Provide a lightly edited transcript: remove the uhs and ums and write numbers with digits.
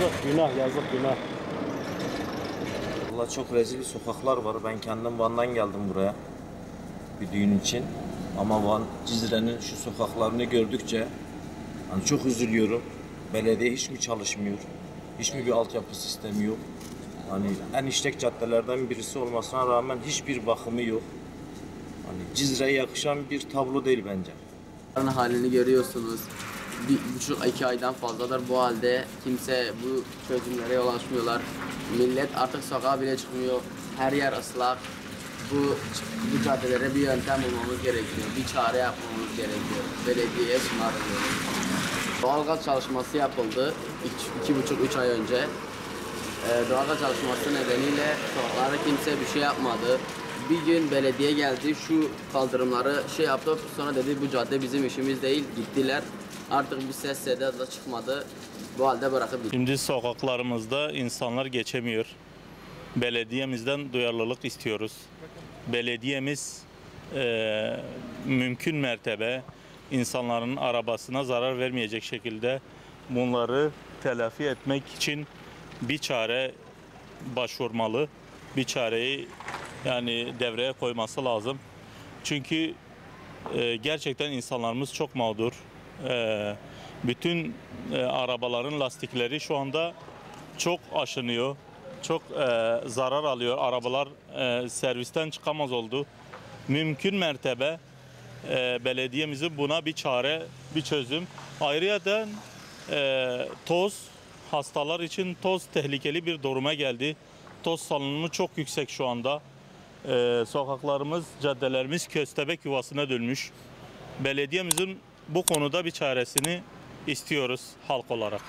Günah, yazık, günah. Valla çok rezil sokaklar var. Ben kendim Van'dan geldim buraya bir düğün için. Ama Van, Cizre'nin şu sokaklarını gördükçe hani çok üzülüyorum. Belediye hiç mi çalışmıyor? Hiç mi bir altyapı sistemi yok? Hani en işlek caddelerden birisi olmasına rağmen hiçbir bakımı yok. Hani Cizre'ye yakışan bir tablo değil bence. Halini görüyorsunuz. 1,5-2 aydan fazladır bu halde. Kimse bu çözümlere yol açmıyorlar. Millet artık sokağa bile çıkmıyor. Her yer ıslak. Bu caddelere bir yöntem bulmamız gerekiyor. Bir çare yapmamız gerekiyor. Belediyeye sunarız. Doğalgaz çalışması yapıldı 2,5-3 ay önce. Doğalgaz çalışması nedeniyle sokaklara kimse bir şey yapmadı. Bir gün belediye geldi, şu kaldırımları şey yaptı, sonra dedi bu cadde bizim işimiz değil, gittiler. Artık bir ses seda da çıkmadı, bu halde bırakıp gitti. Şimdi sokaklarımızda insanlar geçemiyor. Belediyemizden duyarlılık istiyoruz. Belediyemiz mümkün mertebe insanların arabasına zarar vermeyecek şekilde bunları telafi etmek için bir çare başvurmalı. Bir çareyi yani devreye koyması lazım. Çünkü gerçekten insanlarımız çok mağdur. Bütün arabaların lastikleri şu anda çok aşınıyor. Çok zarar alıyor. Arabalar servisten çıkamaz oldu. Mümkün mertebe belediyemizin buna bir çare, bir çözüm. Ayrıca toz, hastalar için toz tehlikeli bir duruma geldi. Toz salınımı çok yüksek şu anda. Sokaklarımız, caddelerimiz köstebek yuvasına dönmüş. Belediyemizin bu konuda bir çaresini istiyoruz halk olarak.